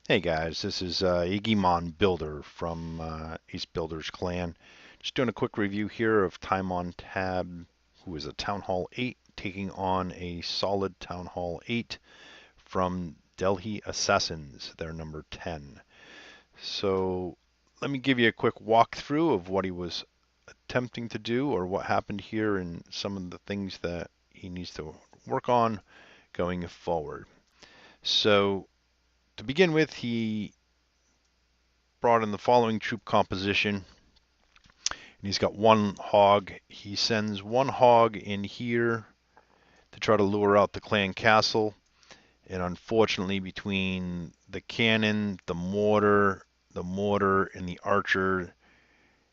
Hey guys, this is Igimon Builder from AceBuilders clan. Just doing a quick review here of Time on Tab, who is a Town Hall 8, taking on a solid Town Hall 8 from Delhi Assassins, their number 10. So let me give you a quick walkthrough of what he was attempting to do or what happened here and some of the things that he needs to work on going forward. So to begin with, he brought in the following troop composition. And he's got one hog. He sends one hog in here to try to lure out the clan castle. And unfortunately, between the cannon, the mortar, and the archer,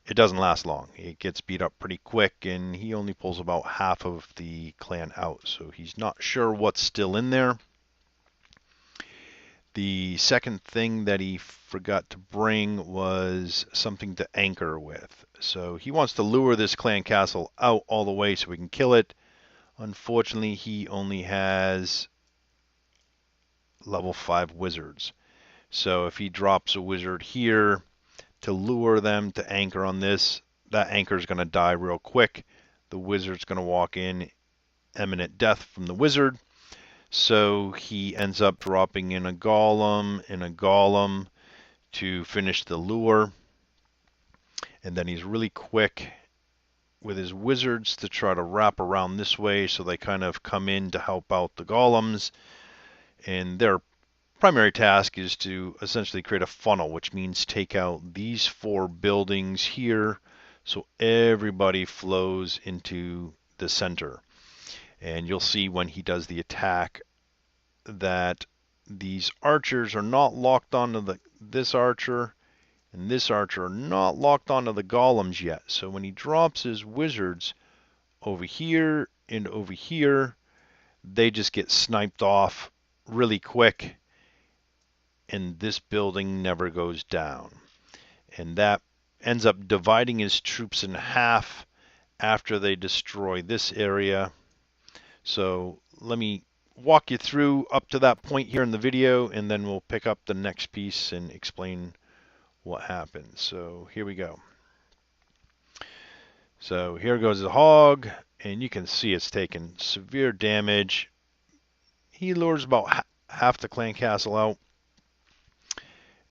it doesn't last long. It gets beat up pretty quick, and he only pulls about half of the clan out. So he's not sure what's still in there. The second thing that he forgot to bring was something to anchor with. So he wants to lure this clan castle out all the way so we can kill it. Unfortunately, he only has level 5 wizards. So if he drops a wizard here to lure them to anchor on this, that anchor is going to die real quick. The wizard's going to walk in, imminent death from the wizard. So he ends up dropping in a golem to finish the lure. And then he's really quick with his wizards to try to wrap around this way so they kind of come in to help out the golems. And their primary task is to essentially create a funnel, which means take out these 4 buildings here so everybody flows into the center. And you'll see when he does the attack that these archers are not locked onto this archer and this archer are not locked onto the golems yet. So when he drops his wizards over here and over here, they just get sniped off really quick, and this building never goes down. And that ends up dividing his troops in half after they destroy this area. So let me walk you through up to that point here in the video, and then we'll pick up the next piece and explain what happened. So here we go. So here goes the hog, and you can see it's taken severe damage. He lures about half the clan castle out.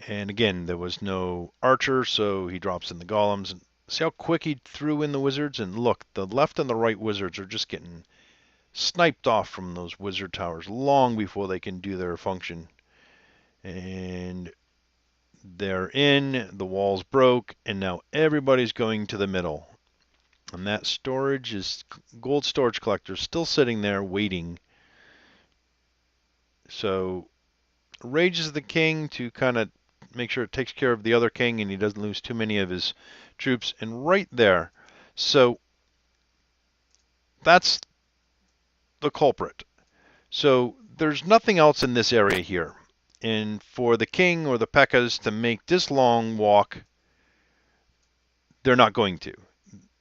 And again, there was no archer, so he drops in the golems. See how quick he threw in the wizards? And look, the left and the right wizards are just getting sniped off from those wizard towers long before they can do their function. And they're in, the walls broke, and now everybody's going to the middle. And that storage is gold storage collector still sitting there waiting. So rages the king to kind of make sure it takes care of the other king and he doesn't lose too many of his troops. And right there, so that's the culprit. So there's nothing else in this area here. And for the king or the P.E.K.K.A.s to make this long walk, they're not going to.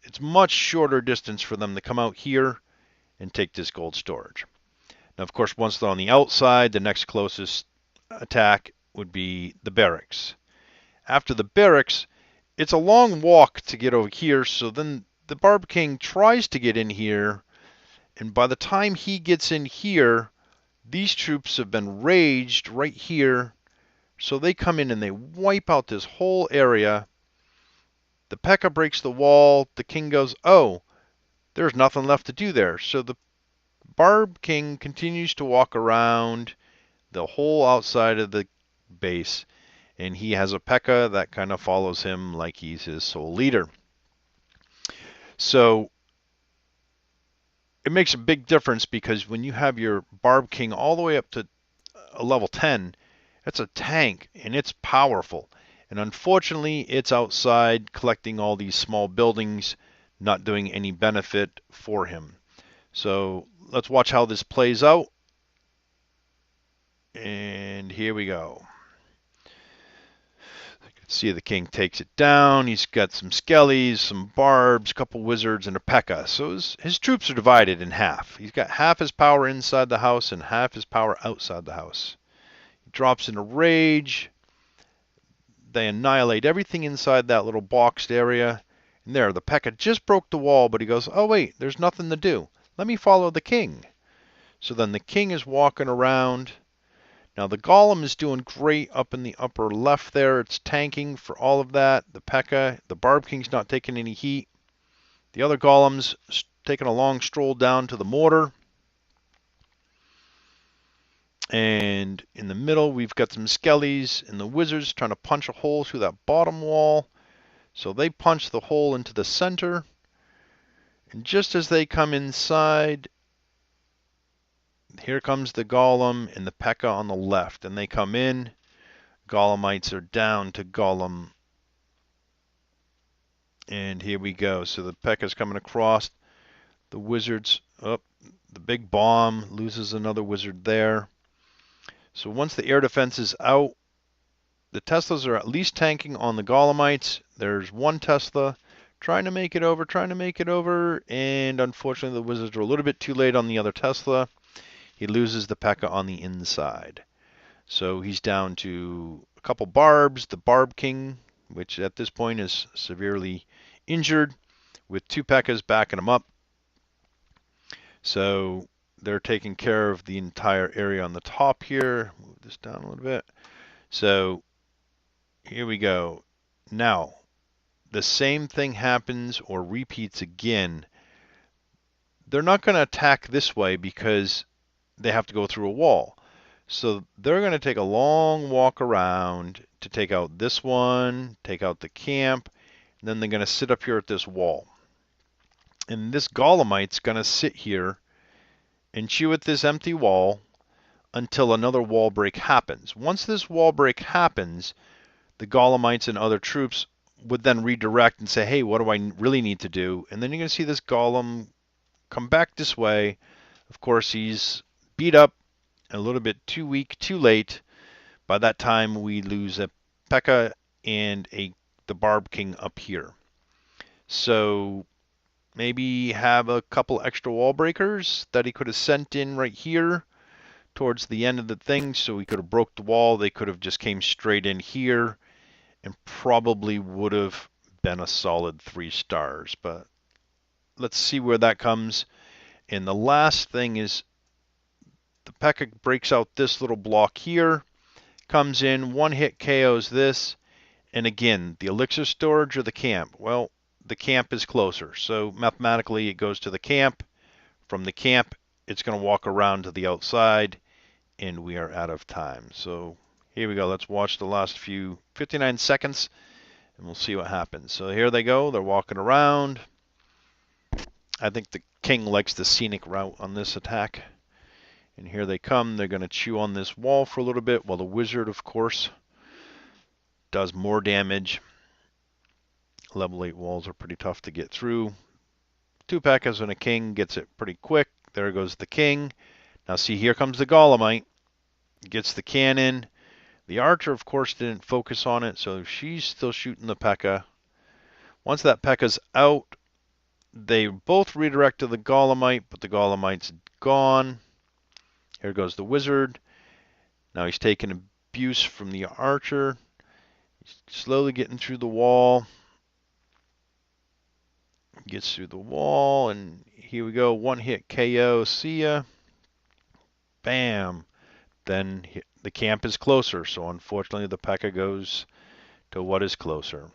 It's much shorter distance for them to come out here and take this gold storage. Now, of course, once they're on the outside, the next closest attack would be the barracks. After the barracks, it's a long walk to get over here, so then the Barb King tries to get in here, and by the time he gets in here, these troops have been raged right here, so they come in and they wipe out this whole area. The P.E.K.K.A. breaks the wall, the king goes, oh, there's nothing left to do there. So the Barb King continues to walk around the whole outside of the base, and he has a P.E.K.K.A. that kind of follows him like he's his sole leader. So it makes a big difference because when you have your Barb King all the way up to a level 10, that's a tank and it's powerful. And unfortunately, it's outside collecting all these small buildings, not doing any benefit for him. So let's watch how this plays out. And here we go. See, the king takes it down. He's got some skellies, some barbs, a couple wizards, and a P.E.K.K.A. So his troops are divided in half. He's got half his power inside the house and half his power outside the house. He drops in a rage. They annihilate everything inside that little boxed area. And there, the P.E.K.K.A just broke the wall, but he goes, oh wait, there's nothing to do. Let me follow the king. So then the king is walking around. Now the golem is doing great up in the upper left there. It's tanking for all of that. The P.E.K.K.A, the Barb King's not taking any heat. The other golem's taking a long stroll down to the mortar. And in the middle, we've got some skellies and the wizards trying to punch a hole through that bottom wall. So they punch the hole into the center. And just as they come inside, here comes the golem and the P.E.K.K.A on the left. And they come in. Golemites are down to golem. And here we go. So the P.E.K.K.A is coming across. The wizards, up. The big bomb loses another wizard there. So once the air defense is out, the Teslas are at least tanking on the Golemites. There's one Tesla trying to make it over, and unfortunately the wizards are a little bit too late on the other Tesla. He loses the P.E.K.K.A on the inside. So he's down to a couple Barbs, the Barb King, which at this point is severely injured, with two P.E.K.K.As backing him up. So they're taking care of the entire area on the top here. Move this down a little bit. So here we go. Now, the same thing happens or repeats again. They're not going to attack this way because they have to go through a wall. So they're going to take a long walk around to take out this one, take out the camp, and then they're going to sit up here at this wall. And this Golemite's going to sit here and chew at this empty wall until another wall break happens. Once this wall break happens, the Golemites and other troops would then redirect and say, hey, what do I really need to do? And then you're going to see this Golem come back this way. Of course, he's beat up, a little bit too weak, too late. By that time, we lose a P.E.K.K.A and the Barb King up here. So maybe have a couple extra wall breakers that he could have sent in right here towards the end of the thing, so he could have broke the wall. They could have just came straight in here and probably would have been a solid 3 stars. But let's see where that comes. And the last thing is the P.E.K.K.A breaks out this little block here, comes in, one hit KOs this, and again, the elixir storage or the camp? Well, the camp is closer, so mathematically it goes to the camp. From the camp, it's going to walk around to the outside, and we are out of time. So here we go. Let's watch the last 59 seconds, and we'll see what happens. So here they go. They're walking around. I think the king likes the scenic route on this attack. And here they come. They're going to chew on this wall for a little bit, while the wizard, of course, does more damage. Level 8 walls are pretty tough to get through. 2 P.E.K.K.As and a king gets it pretty quick. There goes the king. Now see, here comes the Golemite. Gets the cannon. The archer, of course, didn't focus on it, so she's still shooting the P.E.K.K.A. Once that P.E.K.K.A's out, they both redirect to the Golemite, but the Golemite's gone. Here goes the wizard. Now he's taking abuse from the archer. He's slowly getting through the wall. Gets through the wall, and here we go. One hit KO. See ya. Bam. Then the camp is closer, so unfortunately the P.E.K.K.A goes to what is closer.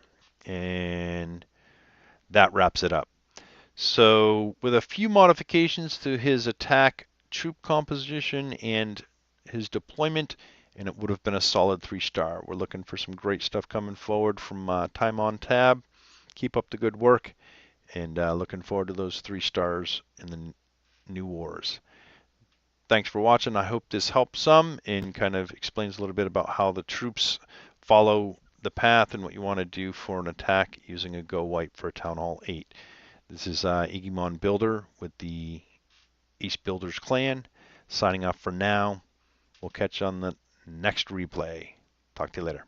And that wraps it up. So with a few modifications to his attack, troop composition, and his deployment, and it would have been a solid 3-star. We're looking for some great stuff coming forward from Time on Tab. Keep up the good work, and looking forward to those 3 stars in the new wars. Thanks for watching. I hope this helps some and kind of explains a little bit about how the troops follow the path and what you want to do for an attack using a GoWiPe for Town Hall 8. This is Igimon Builder with the AceBuilders clan, signing off for now. We'll catch you on the next replay. Talk to you later.